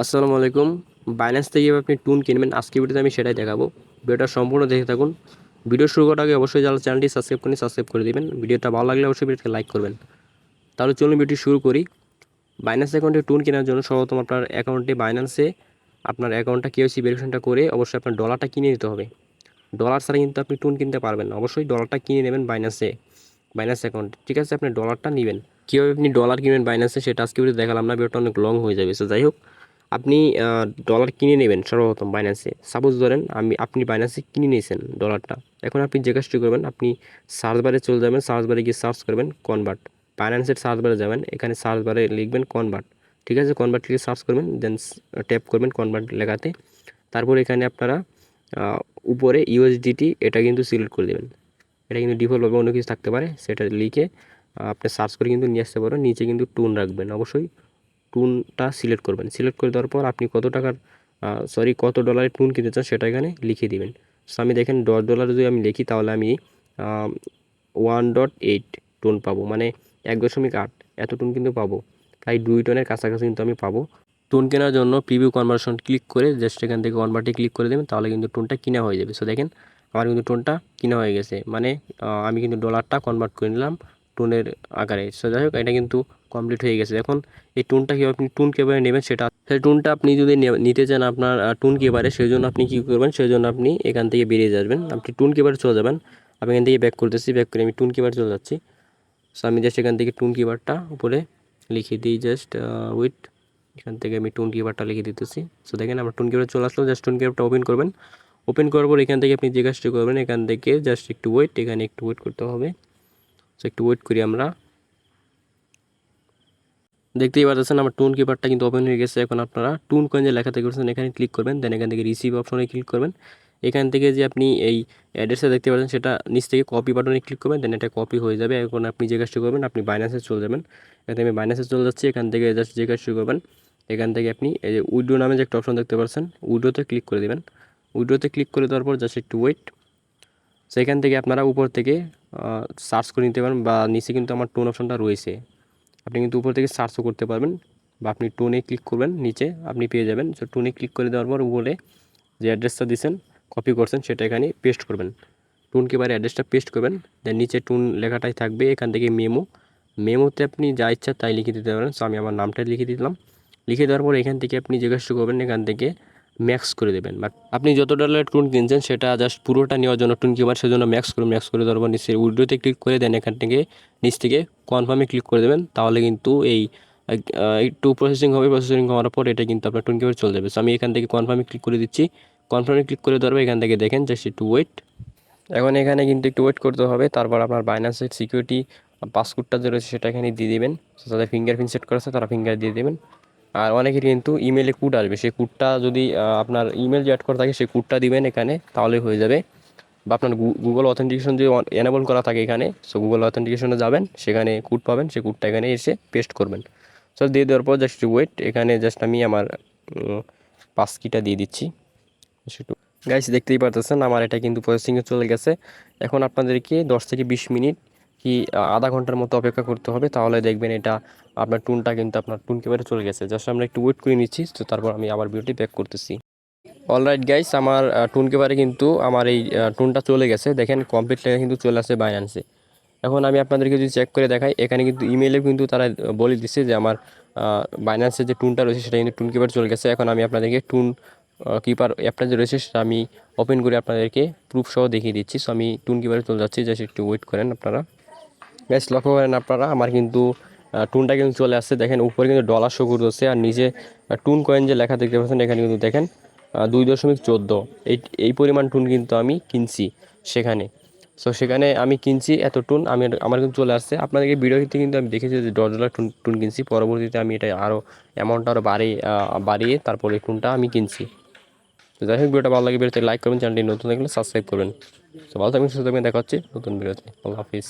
আসসালামু আলাইকুম। বাইন্যান্স থেকে কীভাবে আপনি টুন কিনবেন আজকে ভিডিওতে আমি সেটাই দেখাবো। ভিডিওটা সম্পূর্ণ দেখে থাকুন। ভিডিও শুরু করার আগে অবশ্যই যারা চ্যানেলটি সাবস্ক্রাইব করে দিবেন। ভিডিওটা ভালো লাগলে অবশ্যই ভিডিওতে লাইক করবেন। তাহলে চলুন ভিডিওটি শুরু করি। বাইন্যান্স অ্যাকাউন্টে টুন কেনার জন্য সর্বপ্রথম আপনার অ্যাকাউন্টে বাইন্যান্সে আপনার অ্যাকাউন্টটা কেওয়াইসি ভেরিফিকেশনটা করে অবশ্যই আপনার ডলারটা কিনে নিতে হবে। ডলার ছাড়া কিন্তু আপনি টুন কিনতে পারবেন না। অবশ্যই ডলারটা কিনে নেবেন বাইন্যান্স অ্যাকাউন্টে। ঠিক আছে, আপনি ডলারটা নেবেন। কীভাবে আপনি ডলার কিনবেন বাইন্যান্সে সেটা আজকে ভিডিও দেখালাম না, ভিডিওটা অনেক লং হয়ে যাবে। যাই হোক, আপনি ডলার কিনে নেবেন সর্বপ্রথম বাইন্যান্সে। সাপোজ ধরেন আপনি বাইন্যান্সে কিনে নিয়েছেন ডলারটা। এখন আপনি যে কাজটি করবেন, আপনি সার্চ বারে চলে যাবেন, সার্চ বারে গিয়ে সার্চ করবেন কনভার্ট। বাইন্যান্সের সার্চ বারে যাবেন, এখানে সার্চ বারে লিখবেন কনভার্ট। ঠিক আছে, কনভার্ট লিখে সার্চ করবেন, দেন ট্যাপ করবেন কনভার্ট লেখাতে। তারপর এখানে আপনারা উপরে ইউএসডিটি এটা কিন্তু সিলেক্ট করে দেবেন। এটা কিন্তু ডিফল্টভাবে অন্য কিছু থাকতে পারে, সেটা লিখে আপনি সার্চ করে কিন্তু নিয়ে আসতে পারেন। নিচে কিন্তু টুন রাখবেন, অবশ্যই টুনটা সিলেক্ট করবেন। সিলেক্ট করে দেওয়ার পর আপনি কত ডলারের টুন কিনতে চান সেটা এখানে লিখে দিবেন। সো আমি দেখেন $10 যদি আমি লিখি তাহলে আমি 1.8 টন পাবো, মানে 1.8 এত টন কিন্তু পাবো। প্রায় 2 টনের কাছাকাছি কিন্তু আমি পাবো। টুন কেনার জন্য প্রিভিউ কনভার্সন ক্লিক করে জাস্ট এখান থেকে কনভার্টে ক্লিক করে দেবেন, তাহলে কিন্তু টুনটা কিনা হয়ে যাবে। সো দেখেন আমার কিন্তু টুনটা কিনা হয়ে গেছে, মানে আমি কিন্তু ডলারটা কনভার্ট করে নিলাম টুনের আকারে। সো যাই হোক, এটা কিন্তু কমপ্লিট হয়ে গেছে। এখন এই টুনটা কীভাবে আপনি টুন কীভাবে নেবেন সেই টুনটা আপনি যদি নিতে চান আপনার টুন কিপারে, সেই জন্য আপনি কী করবেন, সেই জন্য আপনি এখান থেকে বেরিয়ে যাবেন, আপনি টুন কিপারে চলে যাবেন। আমি এখান থেকে ব্যাক করতেছি, ব্যাক করে আমি টুন কিপারে চলে যাচ্ছি। সো আমি জাস্ট এখান থেকে টুন কিপারটা উপরে লিখে দিই, জাস্ট উইথ এখান থেকে আমি টুন কিপারটা লিখে দিতেছি। সো দেখেন আমার টুন কিপার চলে আসলো। জাস্ট টুন কিপারটা ওপেন করবেন। ওপেন করার পর এখান থেকে আপনি যে কাজটি করবেন, এখান থেকে জাস্ট একটু ওয়েট, এখানে একটু ওয়েট করতে হবে। সো একটু ওয়েট করি আমরা। দেখতেই পাচ্ছেন আমার টুন কিপারটা কিন্তু ওপেন হয়ে গেছে। এখন আপনারা টুন কয়েন যে লেখা দেখতে পাচ্ছেন এখানে ক্লিক করবেন, দেন এখান থেকে রিসিভ অপশনে ক্লিক করবেন। এখান থেকে যে আপনি এই অ্যাড্রেসটা দেখতে পাচ্ছেন সেটা নিচ থেকে কপি বাটনে ক্লিক করবেন, দেন এটা কপি হয়ে যাবে। এখন আপনি যে কাজটি করবেন, আপনি বাইন্যান্সে চলে যাবেন। এখান থেকে আমি বাইন্যান্সে চলে যাচ্ছি। এখান থেকে জাস্ট যে কাজটি করবেন, এখান থেকে আপনি এই যে উইড্রো নামে যে একটা অপশন দেখতে পাচ্ছেন, উইড্রোতে ক্লিক করে দেবেন। উইড্রোতে ক্লিক করে দেওয়ার পর জাস্ট একটু ওয়েট। সেখান থেকে আপনারা উপর থেকে সার্চ করে নিতে পারেন, বা নিচে কিন্তু আমার টোন অপশনটা রয়েছে, আপনি কিন্তু উপর থেকে সার্চও করতে পারবেন, বা আপনি টোনে ক্লিক করবেন, নিচে আপনি পেয়ে যাবেন। সো টোনে ক্লিক করে দেওয়ার পর উপরে যে অ্যাড্রেসটা দিয়েছেন কপি করছেন সেটা এখানে পেস্ট করবেন। টুন কিপারে অ্যাড্রেসটা পেস্ট করবেন, দেন নিচে টুন লেখাটাই থাকবে। এখান থেকে মেমোতে আপনি যা ইচ্ছা তাই লিখে দিতে পারেন। সো আমি আমার নামটা লিখে দিলাম। লিখে দেওয়ার পর এখান থেকে আপনি যে কাজটা করবেন, এখান থেকে ম্যাক্স করে দেবেন। বাট আপনি যত ডলারের টুন কিনছেন সেটা জাস্ট পুরোটা নেওয়ার জন্য টুন কিপার, সেজন্য ম্যাক্স করে দেওয়ার পর নিচে উইড্রোতে ক্লিক করে দেন, এখান থেকে নিচ থেকে কনফার্মে ক্লিক করে দেবেন। তাহলে কিন্তু এই একটু প্রসেসিং হবে। প্রসেসিং হওয়ার পর এটা কিন্তু আপনার টুন কিপারে চলে যাবে। সো আমি এখান থেকে কনফার্মে ক্লিক করে দিচ্ছি। কনফার্মে ক্লিক করে দেওয়ার পর এখান থেকে দেখেন জাস্ট একটু ওয়েট। এখন এখানে কিন্তু একটু ওয়েট করতে হবে। তারপর আপনার বাইন্যান্সের সিকিউরিটি পাসওয়ার্ডটা যে রয়েছে সেটা এখানে দিয়ে দেবেন। তাদের ফিঙ্গারপ্রিন্ট সেট করা আছে, তারা ফিঙ্গার দিয়ে দেবেন। আর অনেকের কিন্তু ইমেলে কোড আসবে, সেই কোডটা যদি আপনার ইমেল যে অ্যাড করা থাকে সেই কোডটা দিবেন এখানে, তাহলে হয়ে যাবে। বা আপনার গুগল অথেন্টিকেশন যদি এনেবল করা থাকে এখানে, সো গুগল অথেন্টিকেশনে যাবেন, সেখানে কোড পাবেন, সেই কোডটা এখানে এসে পেস্ট করবেন। সো দিয়ে দেওয়ার পর জাস্ট ওয়েট। এখানে জাস্ট আমি আমার পাস কিটা দিয়ে দিচ্ছি। সেটু গাইস দেখতেই পারতেছেন আমার এটা কিন্তু প্রসেসিংয়ে চলে গেছে। এখন আপনাদেরকে 10 থেকে 20 মিনিট কি আধা ঘন্টার মতো অপেক্ষা করতে হবে, তাহলে দেখবেন এটা আপনার টুনটা কিন্তু আপনার টুন কিপারে চলে গেছে। জাস্ট আমরা একটু ওয়েট করে নিচ্ছি। তো তারপর আমি আবার ভিডিওটি ব্যাক করতেছি। অলরাইট গাইস, আমার টুন কিপারে কিন্তু আমার এই টুনটা চলে গেছে। দেখেন কমপ্লিট লেখা কিন্তু চলে আসে বাইন্যান্সে। এখন আমি আপনাদেরকে যদি চেক করে দেখাই, এখানে কিন্তু ইমেইলে কিন্তু তারা বলে দিচ্ছে যে আমার বাইন্যান্সের যে টুনটা রয়েছে সেটা কিন্তু টুন কিপার চলে গেছে। এখন আমি আপনাদেরকে টুন কিপার অ্যাপটা যে রয়েছে সেটা আমি ওপেন করে আপনাদেরকে প্রুফ সহ দেখিয়ে দিচ্ছি। সো আমি টুন কিপারে চলে যাচ্ছি, জাস্ট একটু ওয়েট করেন আপনারা। বেশ লক্ষ্য করেন আপনারা, আমার কিন্তু টুনটা কিন্তু চলে আসছে। দেখেন উপরে কিন্তু ডলার শো করতেছে, আর নিচে টুন কয়েন যে লেখা দেখতে পাচ্ছেন এখানে কিন্তু দেখেন 2.14 এই পরিমাণ টুন কিন্তু আমি কিনছি সেখানে। সো সেখানে আমি কিনছি এত টুন, আমার কিন্তু চলে আসছে। আপনাদেরকে ভিডিওতে কিন্তু আমি দেখেছি যে $10 টুন কিনছি। পরবর্তীতে আমি এটা আরও অ্যামাউন্টটা আরও বাড়িয়ে তারপরে এই টুনটা আমি কিনছি। তো যাই হোক, ভিডিওটা ভালো লাগে ভিডিওতে লাইক করবেন, চ্যানেলটি নতুন থাকলে সাবস্ক্রাইব করবেন। তো ভালো থাকবেন, সুস্থ থাকবেন, দেখা হচ্ছে নতুন ভিডিওতে। আল্লাহ হাফিজ।